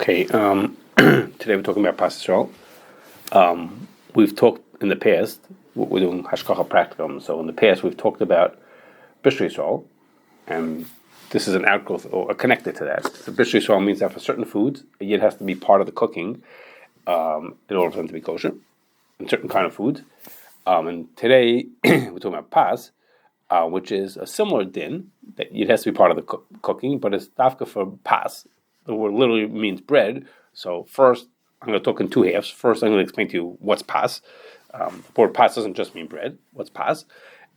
Okay, today we're talking about Pas Yisrael. We've talked in the past, we're doing Hashgachah Practicum, so in the past we've talked about Bishul Yisroel, and this is an outgrowth or connected to that. So Bishul Yisroel means that for certain foods, a yid has to be part of the cooking in order for them to be kosher, and certain kind of foods. And today we're talking about Pas, which is a similar din, that it has to be part of the cooking, but it's dafka for Pas. The word literally means bread. So first, I'm going to talk in two halves. First, I'm going to explain to you what's Pas. The word Pas doesn't just mean bread. What's Pas?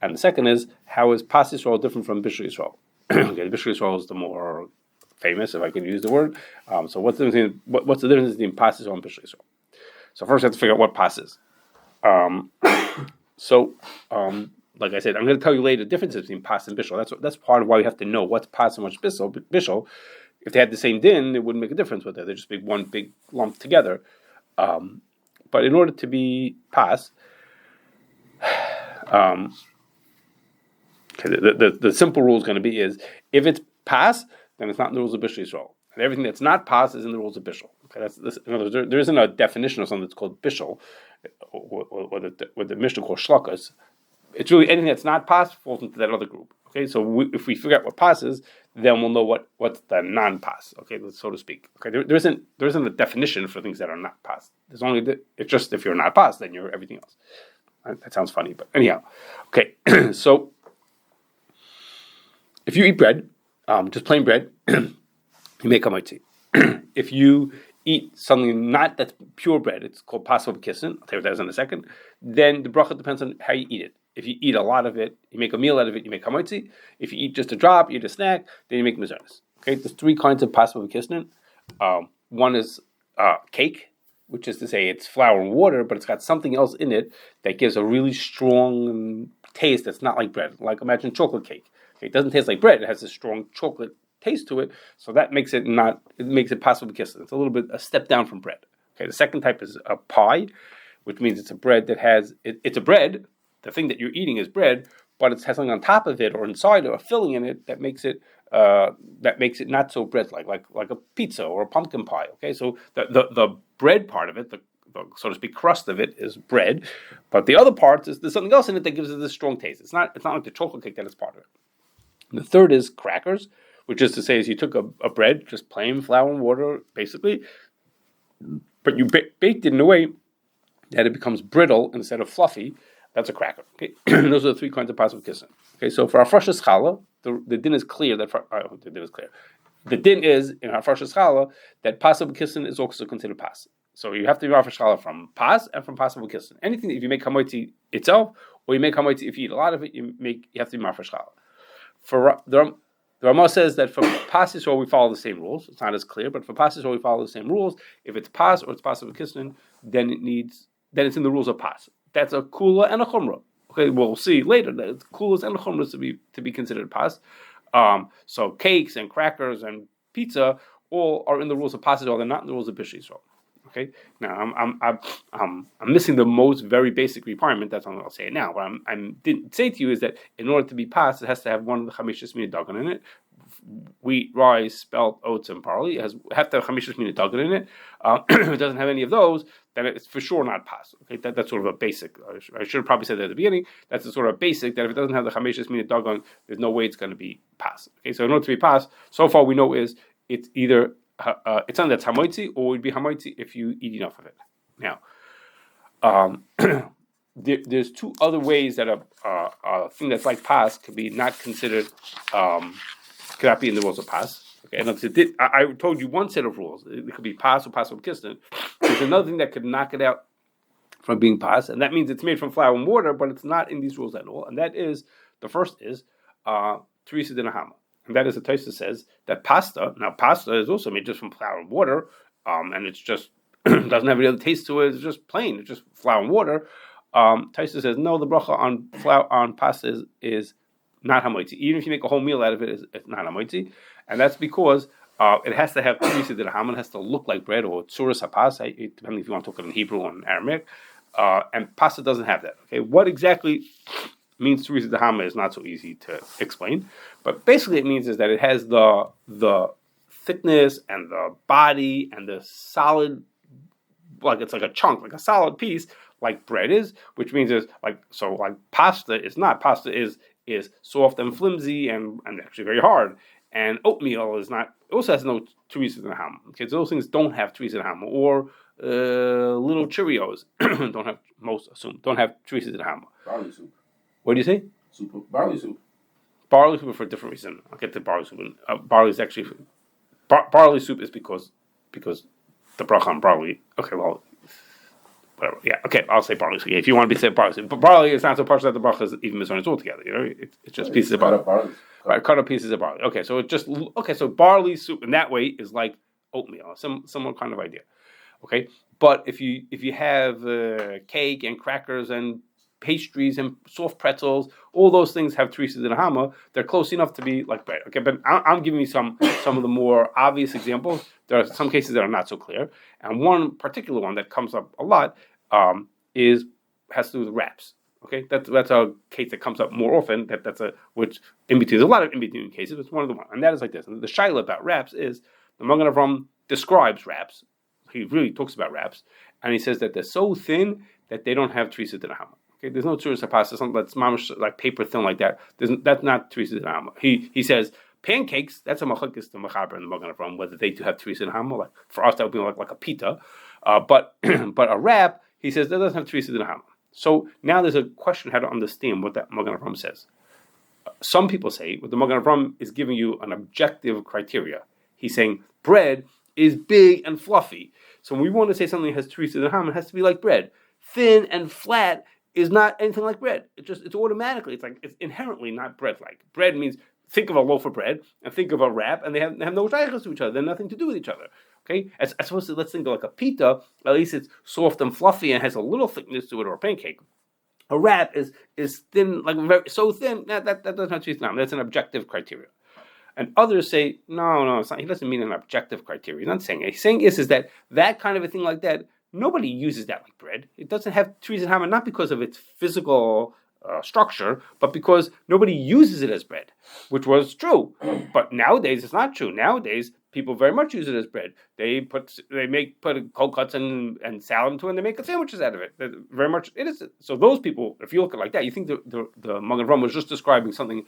And the second is, how is Pas Yisrael different from Bishul Yisroel? Okay, Bishul Yisroel is the more famous, if I could use the word. So what's the difference between Pas Yisrael and Bishul Yisroel? So first, I have to figure out what Pas is. Like I said, I'm going to tell you later the differences between Pas and Bishul. That's part of why you have to know what's Pas and what's Bishul. If they had the same din, it wouldn't make a difference with it. They're just one big lump together. But in order to be Pas, the simple rule is going to be is if it's Pas, then it's not in the rules of Bishul Yisroel. And everything that's not Pas is in the rules of Bishul. Okay, in other words, there isn't a definition of something that's called Bishul, or the Mishnah called Shlokas. It's really anything that's not Pas falls into that other group. Okay, so if we figure out what Pas is, then we'll know what's the non-Pas. Okay, so to speak. Okay, there isn't a definition for things that are not Pas. There's only it's just if you're not Pas, then you're everything else. That sounds funny, but anyhow. Okay, so if you eat bread, just plain bread, you make a mitzi. If you eat something not that's pure bread, it's called pas kissin. I'll tell you what that is in a second. Then the bracha depends on how you eat it. If you eat a lot of it, you make a meal out of it, you make hamotzi. If you eat just a drop, you eat a snack, then you make mezuzahs. Okay, there's three kinds of pas kissin. One is cake, which is to say it's flour and water, but it's got something else in it that gives a really strong taste that's not like bread. Like imagine chocolate cake. Okay, it doesn't taste like bread, it has a strong chocolate taste to it, so that makes it pas kissin. It's a little bit a step down from bread. Okay, the second type is a pie, which means it's a bread that has it's a bread. The thing that you're eating is bread, but it has something on top of it or inside or a filling in it that makes it not so bread-like, like a pizza or a pumpkin pie. Okay, so the bread part of it, the so to speak crust of it, is bread, but the other part is there's something else in it that gives it this strong taste. It's not like the chocolate cake that is part of it. And the third is crackers, which is to say is you took a bread, just plain flour and water, basically, but you baked it in a way that it becomes brittle instead of fluffy. That's a cracker. Okay, those are the three kinds of pas kissin. Okay, so for our Hafrashas challah, the din is clear that the din is clear. The din is in our Hafrashas challah that pas kissin is also considered pas. So you have to be Hafrashas challah from pas and from pas kissin. Anything that if you make hamotzi itself or you make hamotzi if you eat a lot of it, you have to be Hafrashas challah. For the Ramah says that for Pas Yisrael we follow the same rules. It's not as clear, but for Pas Yisrael we follow the same rules. If it's Pas or it's Pas Kissin, then it's in the rules of Pas. That's a kula and a chumrah. Okay, we'll see later that it's kulas and chumras to be considered Pas. So cakes and crackers and pizza all are in the rules of Pas Yisrael. They're not in the rules of Bishul Yisroel. Okay, now I'm missing the most very basic requirement. That's why I'll say it now. What I didn't say to you is that in order to be Pas, it has to have one of the chamishas mina dagan in it. Wheat, rice, spelt, oats, and barley. It have to have chamishas mina dagan in it. If it doesn't have any of those, then it's for sure not Pas. Okay, that's sort of a basic. I should have probably said that at the beginning. That's a sort of basic that if it doesn't have the chamishas mina dagan, there's no way it's going to be Pas. Okay, so in order to be Pas, so far we know is it's either it's something that's hamotzi, or it would be hamotzi if you eat enough of it. Now, there's two other ways that a thing that's like Pas could be not considered, could not be in the rules of Pas. Okay, and I told you one set of rules. It could be Pas or Pas kissin. There's another thing that could knock it out from being Pas, and that means it's made from flour and water, but it's not in these rules at all. And that is, the first is Tureisah dinahama. And that is, the Tureisah says that pasta is also made just from flour and water, and it's just doesn't have any other taste to it. It's just plain. It's just flour and water. Tureisah says no. The bracha on pasta is not hamotzi. Even if you make a whole meal out of it, it's not hamotzi, and that's because it has to have Tureisah dinahama. It has to look like bread or Tureisah pas, depending if you want to talk it in Hebrew or in Aramaic. And pasta doesn't have that. Okay, what exactly means Tureisah dinahama is not so easy to explain, but basically it means is that it has the thickness and the body and the solid, like it's like a chunk, like a solid piece, like bread is, which means is like pasta is not. Pasta is soft and flimsy and actually very hard. And oatmeal is not. It also has no Tureisah in the ham. Okay, so those things don't have Tureisah in the ham. Or little Cheerios don't have Tureisah in the ham. Barley soup. What do you say? Barley soup. Barley soup for a different reason. I'll get to barley soup. Barley is actually barley soup is because the bracha on barley. Okay, well, whatever. Yeah, okay, I'll say barley soup. Yeah, if you want to say barley soup, but barley is not so partial that the bracha is even missing altogether. You know, it's just pieces of barley. Right, cut up pieces of barley. Okay, so it's just so barley soup in that way is like oatmeal, similar kind of idea. Okay, but if you have cake and crackers and pastries and soft pretzels, all those things have Tureisah in the hama. They're close enough to be like bread. Okay, but I'm giving you some of the more obvious examples. There are some cases that are not so clear, and one particular one that comes up a lot has to do with wraps. Okay, that's a case that comes up more often. Which in between. There's a lot of in between cases. It's one of the ones, and that is like this. And the shaila about wraps is the Magen Avraham describes wraps. He really talks about wraps, and he says that they're so thin that they don't have Tureisah in the hama. Okay, there's no Tureisah pasta, something that's mamish like paper thin like that. That's not Tureisah in the hama. He says pancakes. That's a machlokes to mechaber and the Magen Avraham whether they do have Tureisah in the hama. Like for us, that would be like a pita, but a wrap. He says that doesn't have Tureisah in the hama. So now there's a question how to understand what that Magen Avraham says. Some people say what the Magen Avraham is giving you an objective criteria. He's saying bread is big and fluffy. So when we want to say something has Tureisah in the hama, it has to be like bread. Thin and flat is not anything like bread. It's automatically, it's inherently not bread-like. Bread means think of a loaf of bread and think of a wrap, and they have no shaykhs to each other. They're nothing to do with each other. Okay, as opposed to let's think of like a pita. At least it's soft and fluffy and has a little thickness to it, or a pancake. A wrap is thin, like so thin that doesn't have Tureisah in the hama. That's an objective criteria. And others say no, it's not. He doesn't mean an objective criteria. He's not saying it. He's saying is that kind of a thing like that. Nobody uses that like bread. It doesn't have Tureisah in the hama, not because of its physical structure, but because nobody uses it as bread, which was true. But nowadays it's not true. Nowadays people very much use it as bread. They put cold cuts and salad into it, and they make sandwiches out of it. Very much it is. So those people, if you look at it like that, you think the Magen Avraham was just describing something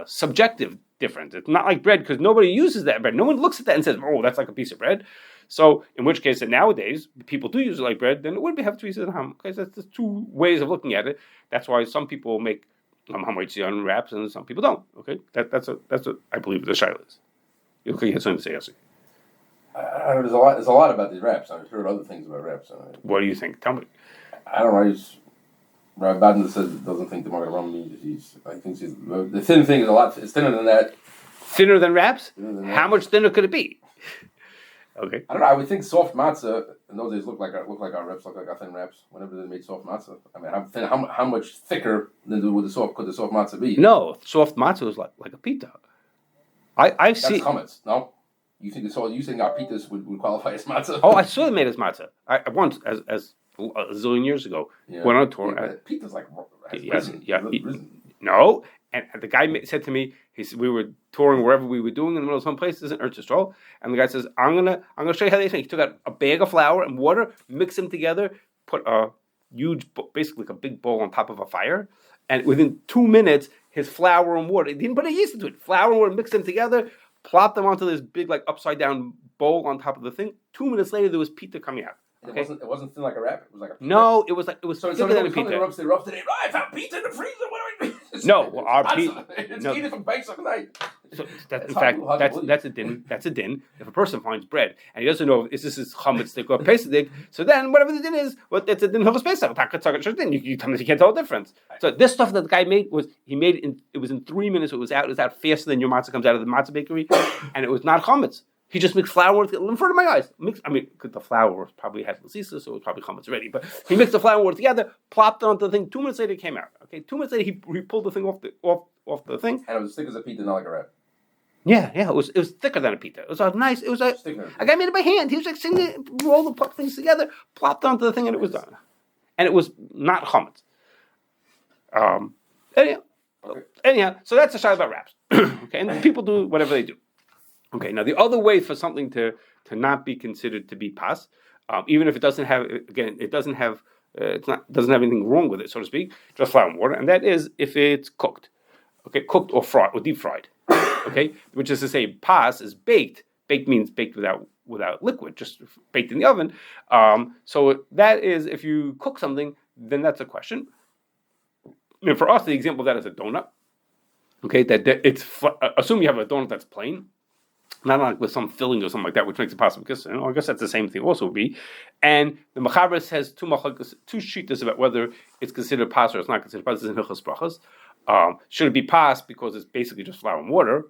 subjective different. It's not like bread because nobody uses that bread. No one looks at that and says, "Oh, that's like a piece of bread." So, in which case, nowadays people do use it like bread, then it would have Tureisah in the hama. Okay, so that's the two ways of looking at it. That's why some people make hamaitzi wraps and some people don't. Okay, that's what I believe the shaila is. Okay, you had something to say, Yossi. There's a lot about these wraps. I've heard other things about wraps. What do you think? Tell me. I don't know. Rabbi Badin says doesn't think the Magen Avraham means I think the thin thing is it's thinner than that. Thinner than wraps? How much thinner could it be? Okay. I don't know. I would think soft matzah in those days look like our wraps, look like our thin wraps. Whenever they made soft matzah, I mean, how much thicker than could the soft matzah be? No, soft matzah was like a pita. I see. That's chametz. No, you think our pitas would qualify as matzah? Oh, I saw them made as matzah. I once as a zillion years ago went on tour. Pita's like risen. No. And the guy said to me, we were touring wherever we were doing in the middle of some places in Eretz Yisrael, and the guy says, I'm gonna show you how they make. He took out a bag of flour and water, mixed them together, put a huge, basically like a big bowl on top of a fire, and within 2 minutes, his flour and water, he didn't put a yeast into it, flour and water, mixed them together, plopped them onto this big like upside down bowl on top of the thing. 2 minutes later, there was pita coming out. Okay. It wasn't thin like a wrap. It was like a pita. No, it was thicker than a pita. They roasted today. I found pizza in the freezer. What do I mean? No, well, our pizza. It's eaten from bakes of night. So that's a din. That's a din. If a person finds bread and he doesn't know if this is chametz stick or pesach stick, so then whatever the din is, it's a din hilchos pesach. You can't tell the difference. So this stuff that the guy made it was in 3 minutes. It was out faster than your matzah comes out of the matzah bakery, and it was not chametz. He just mixed flour in front of my eyes. Because the flour probably had lechem, so it was probably chametz already. But he mixed the flour and water together, plopped it onto the thing. 2 minutes later, it came out. Okay, 2 minutes later, he pulled the thing off the thing. And it was as thick as a pita, not like a wrap. Yeah, it was thicker than a pita. It was a guy made it by hand. He was like sitting there, roll the things together, plopped it onto the thing, and it was done. And it was not chametz. Anyhow, so that's the shayla about wraps. Okay, and people do whatever they do. Okay, now the other way for something to not be considered to be pas, even if it doesn't have, again, it doesn't have, doesn't have anything wrong with it, so to speak, just flour and water, and that is if it's cooked, okay, cooked or fried or deep fried, okay, which is to say, pas is baked. Baked means baked without liquid, just baked in the oven. So that is, if you cook something, then that's a question. And for us, the example of that is a donut. Okay, that it's assume you have a donut that's plain, not like with some filling or something like that, which makes it possible. Because I guess that's the same thing. Also, would be, and the Mechaber has two shittas about whether it's considered pas or it's not considered pas. In Hilchos Brachos, should it be pas because it's basically just flour and water?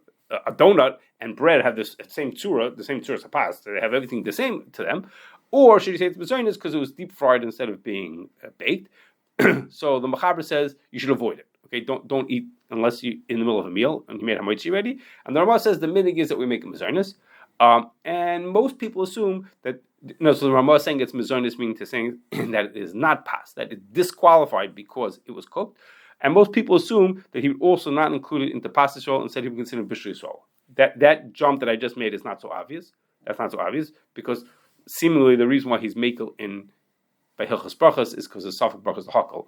A donut and bread have this same tzura, the same tzura as a pas. They have everything the same to them. Or should you say it's bezoinus because it was deep fried instead of being baked? So the Mechaber says you should avoid it. Okay, don't eat unless you in the middle of a meal and you made hamaitzi ready. And the Rama says the minig is that we make it mezarnis. And most people assume that so the Rama is saying it's mezarnis, meaning to saying that it is not pas, that it's disqualified because it was cooked. And most people assume that he would also not include it into pas Yisroel and said he would consider Bishul Yisroel. That jump that I just made is not so obvious. That's not so obvious because seemingly the reason why he's makel in by Hilchos Brachos is because the Safek Brachos the Hakol.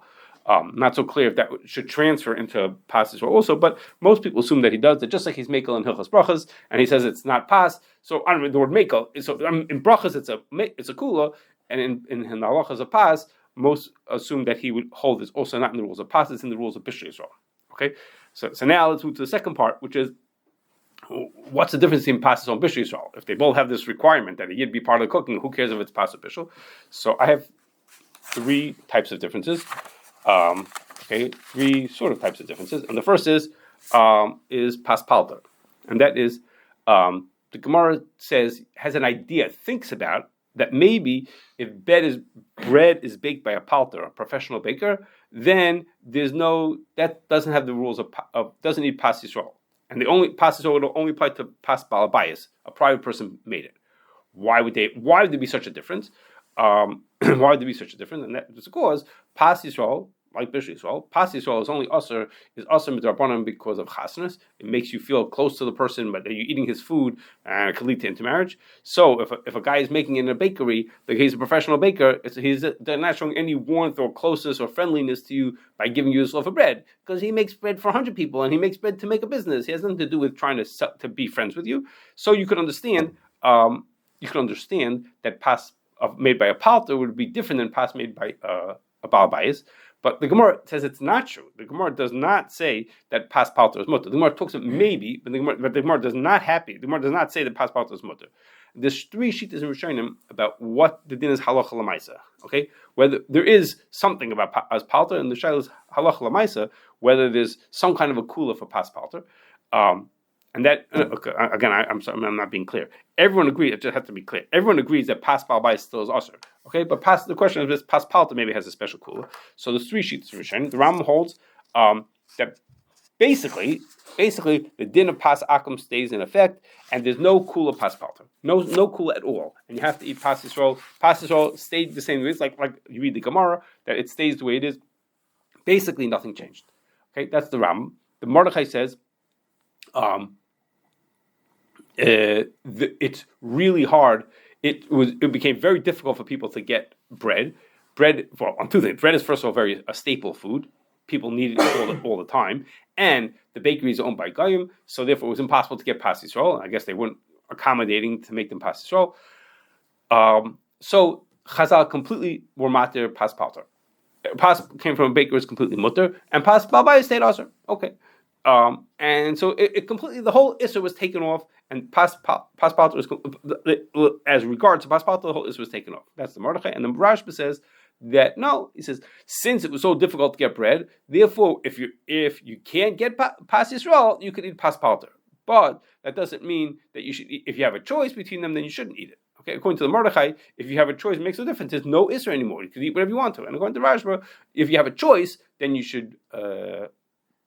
Not so clear if that should transfer into pas Yisroel also, but most people assume that he does it, just like he's makel in Hilchos Brachos, and he says it's not pas. So the word makel, so in Brachos it's a kula, and in the halachas of pas, most assume that he would hold this also not in the rules of pas, it's in the rules of Bishul Yisroel. Okay, so now let's move to the second part, which is what's the difference between pas and Bishul Yisroel? If they both have this requirement that a yid be part of the cooking, who cares if it's pas or bishul? So I have three types of differences. Three sort of types of differences, and the first is pas paltar, and that is the Gemara has an idea, thinks about that maybe if bread is baked by a paltar, a professional baker, then that doesn't have the rules of doesn't need pas Yisroel, and the only pas Yisroel will only apply to pas balabayas, a private person made it. Why would there be such a difference? Why would there be such a difference? And that is because pas Yisroel, like Bishul Yisroel, pas Yisroel is only usher midrabanan because of chasnas. It makes you feel close to the person, but you're eating his food, and it can lead to intermarriage. So if a guy is making it in a bakery, like he's a professional baker, they're not showing any warmth or closeness or friendliness to you by giving you this loaf of bread, because he makes bread for 100 people and he makes bread to make a business. He has nothing to do with trying to be friends with you. So you could understand that pas made by a paltar would be different than pas made by a balbayis. But the Gemara says it's not true. The Gemara does not say that pas paltar is mutter. The Gemara talks about maybe, but the Gemara does not happy. The Gemara does not say that pas paltar is mutter. There's three shittas in Rishonim about what the din is halacha l'maisa. Okay, whether there is something about pas paltar, and the shayla is halacha l'maisa, whether there's some kind of a kula for pas paltar. And that again, I'm sorry, I'm not being clear. Everyone agrees. It just has to be clear. Everyone agrees that pas balbai still is usher. Okay, but the question is, this pas palta maybe has a special kula. So there's three sheets of Rishonim. The Rambam holds that basically the din of pas akum stays in effect, and there's no kula pas palta, no kula at all, and you have to eat pas Yisroel. Pas Yisroel stayed the same way. It's like you read the Gemara that it stays the way it is. Basically, nothing changed. Okay, that's the Rambam. The Mordechai says. It's really hard. It became very difficult for people to get bread. On two things. Bread is first of all a staple food. People need it all the time, and the bakeries are owned by Goyim, so therefore it was impossible to get pas Yisroel. I guess they weren't accommodating to make them pas Yisroel. So Chazal completely were matir pas paltar. Pas came from a baker is completely mutter, and pas balbai stayed also. Okay. And so it completely, the whole issue was taken off, and pas paltar was, as regards to pas paltar, the whole issue was taken off. That's the Mordechai. And the Rashba says that no, he says, since it was so difficult to get bread, therefore, if you can't get pas Yisroel, you could eat pas paltar. But that doesn't mean that you should eat, if you have a choice between them, then you shouldn't eat it. Okay, according to the Mordechai, if you have a choice, it makes no difference. There's no Isra anymore. You can eat whatever you want to. And according to Rashba, if you have a choice, then you should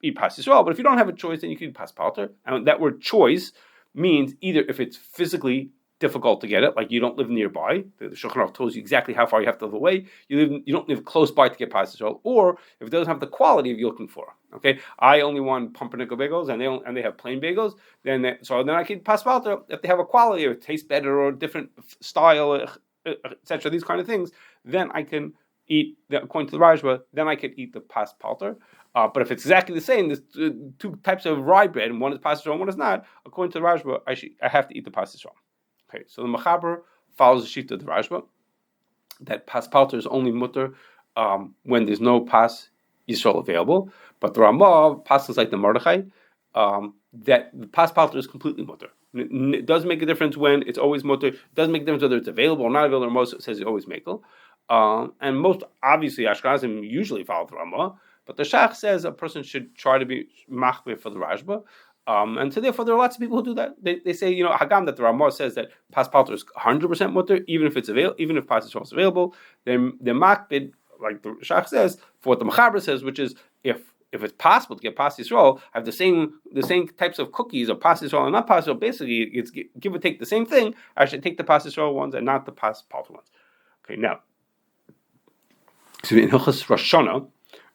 eat pas Yisroel, but if you don't have a choice, then you can eat pas paltar. And that word choice means either if it's physically difficult to get it, like you don't live nearby. The Shulchan Aruch tells you exactly how far you have to live away. You don't live close by to get Pas Yisrael, or if it doesn't have the quality you're looking for. Okay, I only want pumpernickel bagels, and they have plain bagels. Then I can Pas Paltar if they have a quality or taste better or different style, etc. These kind of things. Then I can eat, according to the Rajba, then I could eat the Pas Paltar. But if it's exactly the same, there's two types of rye bread, and one is Pas Yisrael and one is not. According to the Rajba, I have to eat the Pas Yisrael. Okay, so the Mechaber follows the sheet of the Rajba that Pas Paltar is only mutter when there's no Pas Yisrael available. But the Ramah passes like the Mordechai that the Pas Paltar is completely mutter. It does make a difference when it's always mutter. It doesn't make a difference whether it's available or not available. Or most says it's always mekel. And most obviously Ashkenazim usually follow the Ramah, but the Shach says a person should try to be machmir for the Rajba. And so therefore there are lots of people who do that. They say, Hagam, that the Ramah says that Pas Paltar is 100% mutter, even if it's available, even if Pas Yisrael is available. Then the makbid, like the Shach says, for what the Mechaber says, which is if it's possible to get Pas Yisrael, have the same types of cookies of Pas Yisrael and not Pas Yisrael, basically it's give or take the same thing. I should take the Pas Yisrael ones and not the Pas Paltar ones. Okay, now, so in Hilchos Rosh Hashanah,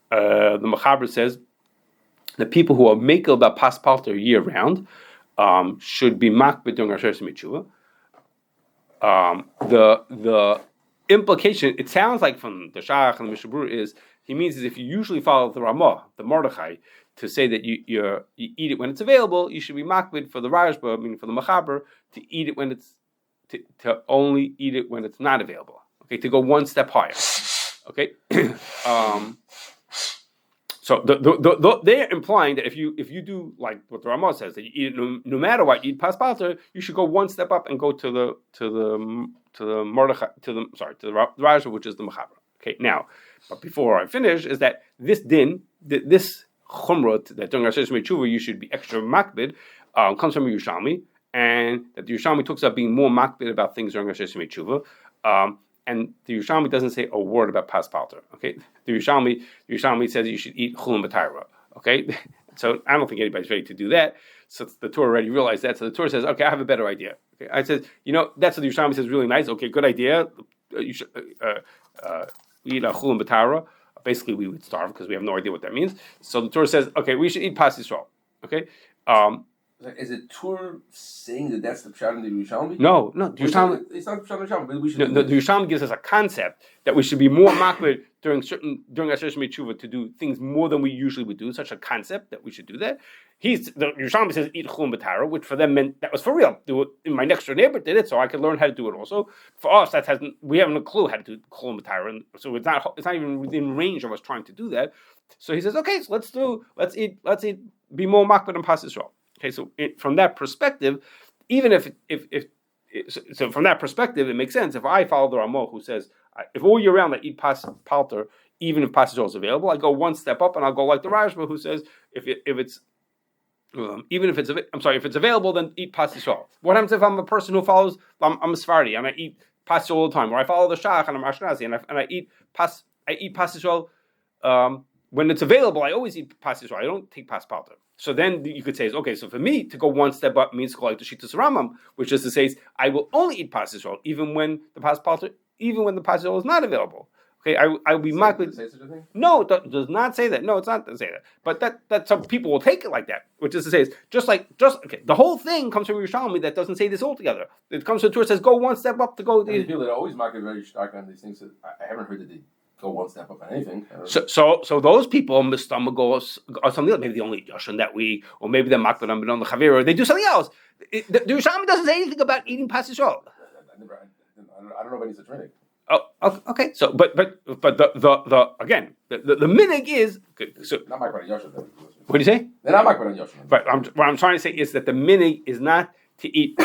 the Mechaber says the people who are makel about Pas Paltar year round should be makbid during Asher Mitzvah. The implication, it sounds like from the Shach and the Mishnah Berurah, is he means is if you usually follow the Ramah, the Mordechai, to say that you eat it when it's available, you should be makbid for the Rajba, meaning for the Mechaber, to eat it when it's to only eat it when it's not available. Okay, to go one step higher. Okay, so they're implying that if you do like what the Ramah says, that you eat it no matter what, you eat Pas Paltar, you should go one step up and go to the Mordechai, to the Rajah, which is the Mechaber. Okay, now, but before I finish, is that this din, this chumrah that during Asher Tshuva you should be extra makbid, comes from Yerushalmi, and that the Yerushalmi talks about being more makbid about things during Asher Tshuva. And the Yerushalmi doesn't say a word about Pas Paltar. Okay, the Yerushalmi says you should eat chulin b'tayra. Okay, so I don't think anybody's ready to do that. So the toar already realized that. So the toar says, okay, I have a better idea. Okay, I said, that's what the Yerushalmi says. Really nice. Okay, good idea. You should eat a chulin b'tayra. Basically, we would starve because we have no idea what that means. So the toar says, okay, we should eat Pas Yisrael. Okay. Is it Tur saying that that's the pshat in the Yerushalmi? No. The Yerushalmi, it's not the pshat in the Yerushalmi, but we should. No, the Yerushalmi gives us a concept that we should be more makbid during Asher Tshuva to do things more than we usually would do. Such a concept that we should do that. The Yerushalmi says eat chulin b'tayra, which for them meant that was for real. Do it. My next door neighbor did it, so I could learn how to do it also. For us, we haven't a clue how to do chulin b'tayra, so it's not even within range of us trying to do that. So he says, okay, so let's eat, be more makbid on Pas Yisrael. Okay, so from that perspective, even if from that perspective, it makes sense. If I follow the Ramah who says, if all year round I eat Pas Paltar, even if Pas Yisrael is available, I go one step up and I'll go like the Rajba who says, if it's available, then eat Pas Yisrael. What happens if I'm a person who follows? I'm a Sephardi and I eat Pas Yisrael all the time, or I follow the Shach and I'm Ashkenazi and I eat Pas Yisrael. When it's available, I always eat Pas Yisrael. I don't take Pas Paltar. So then you could say, okay, so for me to go one step up means to go like the Shittas Rambam, which is to say, I will only eat Pas Yisrael even when the Pas Paltar, even when the Pas Yisrael is not available. Okay, I will be makbid. No, it does not say that. No, it's not to say that. But that some people will take it like that, which is to say, the whole thing comes from Yerushalmi that doesn't say this altogether. It comes from the Torah says go one step up to go. The people that always mark it very stark on these things. I haven't heard that they go one step up on anything. So those people mistama go or something else. Maybe they only Yoshan that week, or maybe they're makbid on the Chavir, or they do something else. The Yerushalmi doesn't say anything about eating Pas Yisrael. I don't know if any such thing. Oh, okay. So, but the again, the minig is so. Not makbid on Yoshan. What do you say? They're not makbid on Yoshan. Right. What I'm trying to say is that the minig is not to eat.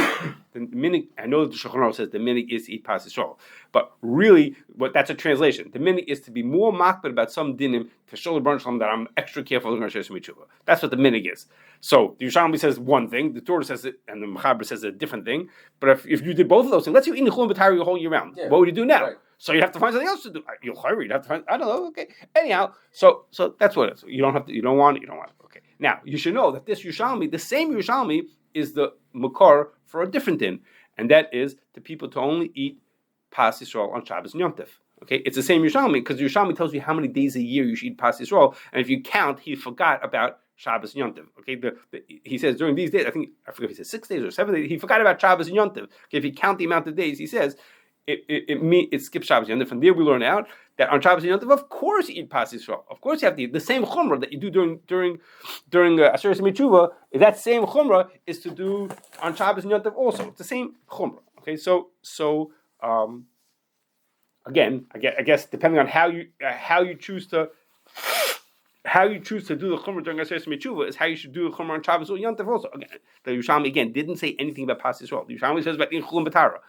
The minig, I know the Shulchan Aruch says the minig is to eat Pas Yisrael, but really, that's a translation. The minig is to be more makbid about some dinim to show the Baruch Shalom that I'm extra careful in Asher Tshuva. That's what the minig is. So the Yerushalmi says one thing, the Torah says it, and the Mechaber says a different thing. But if you did both of those things, let's say you eat chulin b'tayra your whole year round. Yeah. What would you do now? Right. So you have to find something else to do. You'll have to find. I don't know. Okay. Anyhow, so that's what it is. You don't have to. You don't want it. You don't want it. Okay. Now you should know that this Yerushalmi, the same Yerushalmi, is the makar for a different din, and that is the people to only eat Pas Yisrael on Shabbos and Yom Tov. Okay, it's the same Yerushalmi, because Yerushalmi tells you how many days a year you should eat Pas Yisrael, and if you count, he forgot about Shabbos and Yom Tov. Okay, he says during these days, I forget if he says 6 days or 7 days, he forgot about Shabbos and Yom Tov. Okay, if you count the amount of days, he says it skips Shabbos and Yom Tov. From there, we learn out that on Shabbos and Yom Tov, of course, you eat Pas Yisrael. Of course, you have to eat the same chumrah that you do during Aseret Mitzvah. That same chumrah is to do on Shabbos and Yom Tov also. It's the same chumrah. Okay, so again, I guess depending on how you choose to do the chumrah during Aseret Mitzvah is how you should do the chumrah on Shabbos or Yom Tov also. Again, the Yerushalmi again didn't say anything about Pas Yisrael. The Yerushalmi says about Chulam B'Tara.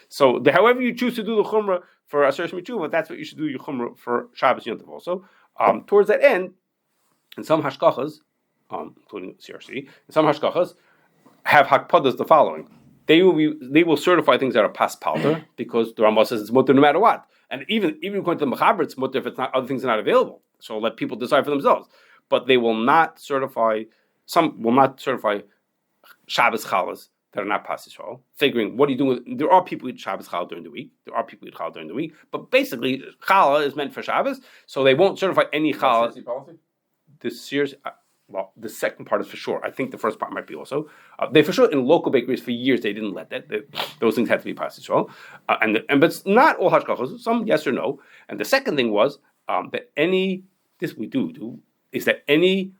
So however you choose to do the chumrah for Aseret Mitzvah, that's what you should do your chumrah for Shabbos Yom Tov also. Towards that end, in some hashgachas, including CRC, in some hashgachas have hakpadas the following. They will certify things that are pas paltar because the Rambam says it's mutter no matter what, and even according to the Mechaber, it's mutter if it's not other things are not available. So let people decide for themselves. But they will not certify. Some will not certify Shabbos chalas that are not pas Yisrael. Figuring what are you doing with? There are people who eat Shabbos challah during the week. There are people who eat challah during the week. But basically, challah is meant for Shabbos, so they won't certify any challah. This year's. Well, the second part is for sure. I think the first part might be also. They for sure in local bakeries for years they didn't let that. Those things had to be pas Yisrael, but it's not all hashgachos. Some yes or no. And the second thing was that we do is that any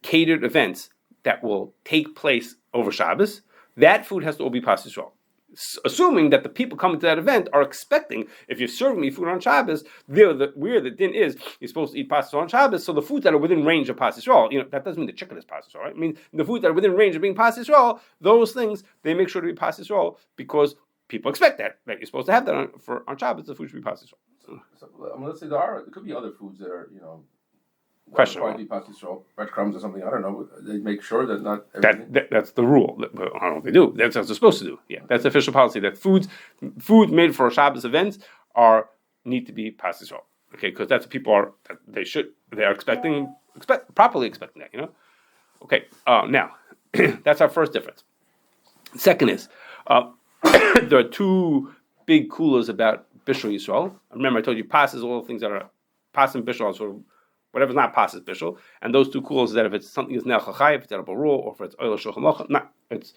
catered events that will take place over Shabbos, that food has to all be pas Yisrael. Assuming that the people coming to that event are expecting, if you're serving me food on Shabbos, where the din is, you're supposed to eat pas Yisrael on Shabbos, so the foods that are within range of pas Yisrael, that doesn't mean the chicken is pas Yisrael, right? I mean, the foods that are within range of being pas Yisrael, those things, they make sure to be pas Yisrael because people expect that you're supposed to have that on Shabbos, the food should be pas Yisrael. So, let's say there could be other foods that are, questionable. Breadcrumbs or something. I don't know. They make sure that not everything. That's the rule. I don't know what they do. That's what they're supposed to do. Yeah, that's the official policy. That food made for Shabbos events need to be pas Yisrael. Okay, because that's what people are. They are properly expecting that. Okay. Now that's our first difference. Second is there are two big kulas about Bishul Yisroel. Remember, I told you pas is all the things that are pas and Bishul are sort of. Whatever's not pas is bishul, and those two kulos is that if it's something is ne'achachai, if it's edible raw, or if it's oil shulchan lochem, it's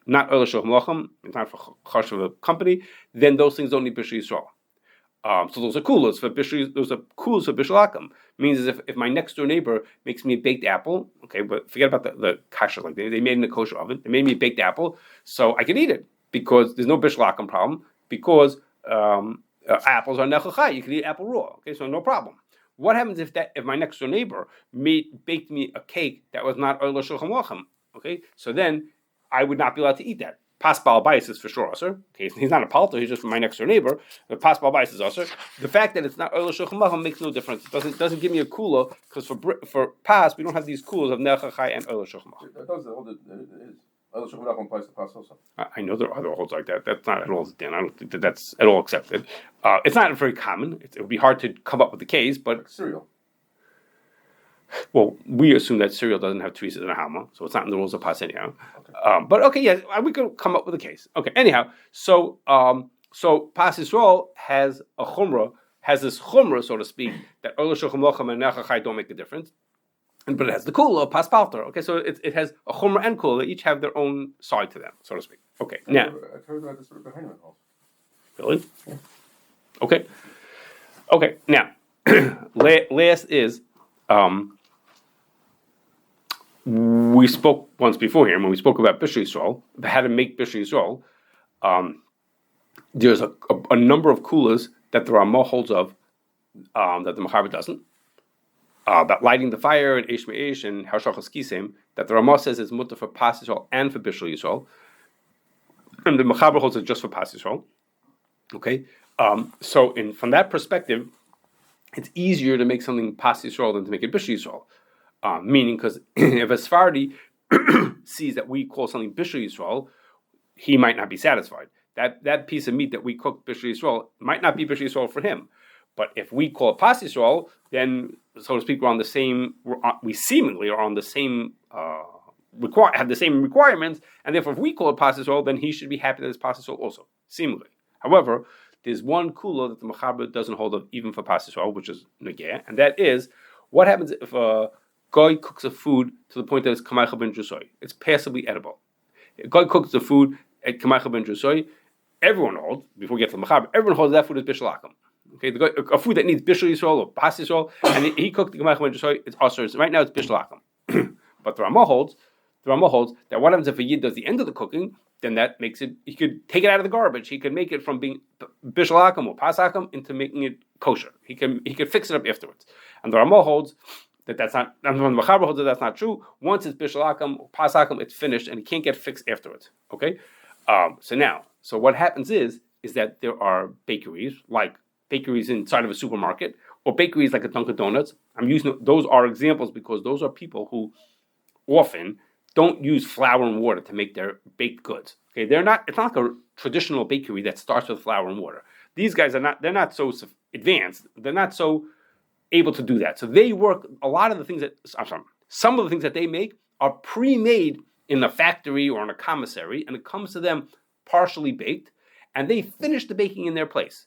not oil shulchan lochem, it's not for chash of a company, then those things don't need bishul yisrael. So those are kulos for bishul. Those are kulos for bishul akum. Means is if my next door neighbor makes me a baked apple, okay, but forget about the kashrus. Like they made it in a kosher oven, they made me a baked apple, so I can eat it because there's no bishul akum problem because apples are ne'achachai. You can eat apple raw, okay, so no problem. What happens if my next door neighbor baked me a cake that was not oil shulchan lochem? Okay, so then I would not be allowed to eat that. Pas bal bayis is for sure usher. Okay, he's not a paltar; he's just my next door neighbor. But pas bal bayis is usher. The fact that it's not oil shulchan lochem makes no difference. It doesn't give me a kula because for pas we don't have these kulas of ne'achachai and oil shulchan lochem. I know there are other holds like that. That's not at all the din. I don't think that's at all accepted. It's not very common. It would be hard to come up with the case, but like cereal. Well, we assume that cereal doesn't have Tureisah and a hama, so it's not in the rules of pas anyhow. Okay. But okay, yeah, we could come up with a case. Okay, anyhow, so pas Yisrael has this chumrah, so to speak, that oil shulchan lochem and ne'achachai don't make a difference. But it has the kula of pas paltar. Okay, so it has a chumrah and kula. They each have their own side to them, so to speak. Okay, now. I've heard about this behind my house. Really? Yeah. Okay. Now, last is we spoke once before here when we spoke about Bishul Yisroel, how to make Bishul Yisroel. There's a number of kulas that the Ramah holds of that the Mechaber doesn't. About lighting the fire and Eish Me'esh and Hashgachah Kisem, that the Ramah says is mutter for Pas Yisrael and for Bishul Yisroel, and the Mechaber holds it just for Pas Yisrael. Okay, so from that perspective, it's easier to make something Pas Yisrael than to make it Bishul Yisroel. Meaning, because if a Sephardi sees that we call something Bishul Yisroel, he might not be satisfied. That piece of meat that we cook Bishul Yisroel might not be Bishul Yisroel for him. But if we call it Pas Yisrael, then, so to speak, we seemingly are on the same have the same requirements, and therefore if we call it pas Yisrael, then he should be happy that it's pas Yisrael also, seemingly. However, there's one kula that the Mechaber doesn't hold of even for pas Yisrael, which is negeh, and that is, what happens if a guy cooks a food to the point that it's kamaycha ben drusoy? It's passably edible. A guy cooks the food at kamaycha ben drusoy, everyone holds, before we get to the Mechaber, everyone holds that food as bishul akum. Okay, a food that needs Bishul Yisroel or pas Yisrael, and he cooked the Gemach Ben Drusoy, it's also right now it's Bishul Akum. But the Ramah holds that what happens if a Yid does the end of the cooking, then that makes it, he could take it out of the garbage. He could make it from being Bishul Akum or pas Akum into making it kosher. He could fix it up afterwards. And the Ramah holds that that's not, and the Mechaber holds that that's not true. Once it's Bishul Akum or pas Akum, it's finished and it can't get fixed afterwards. Okay, so what happens is that there are bakeries inside of a supermarket, or bakeries like a Dunkin' Donuts. I'm using those are examples because those are people who often don't use flour and water to make their baked goods. Okay, it's not like a traditional bakery that starts with flour and water. These guys they're not so advanced. They're not so able to do that. So they work some of the things that they make are pre-made in a factory or in a commissary, and it comes to them partially baked, and they finish the baking in their place.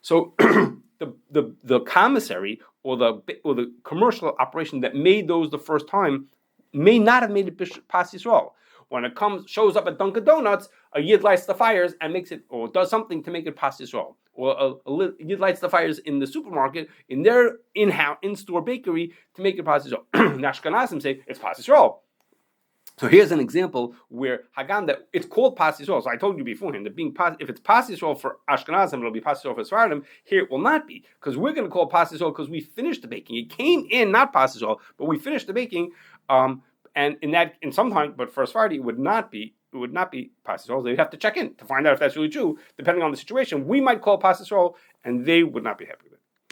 So the commissary or the commercial operation that made those the first time may not have made it pas Yisrael. When it shows up at Dunkin' Donuts, a Yid lights the fires and makes it, or does something to make it pas Yisrael. Or a Yid lights the fires in the supermarket, in their in-store bakery, to make it pas Yisrael. Ashkenazim say it's pas Yisrael. So here's an example where Hagan, that it's called pas Yisrael. So I told you beforehand that if it's pas Yisrael for Ashkenazim, it'll be pas Yisrael for Sephardim. Here it will not be, because we're going to call it pas Yisrael because we finished the baking. It came in not pas Yisrael, but we finished the baking. And sometimes, but for Sephardi, it would not be pas Yisrael. They'd have to check in to find out if that's really true. Depending on the situation, we might call pas Yisrael, and they would not be happy with it.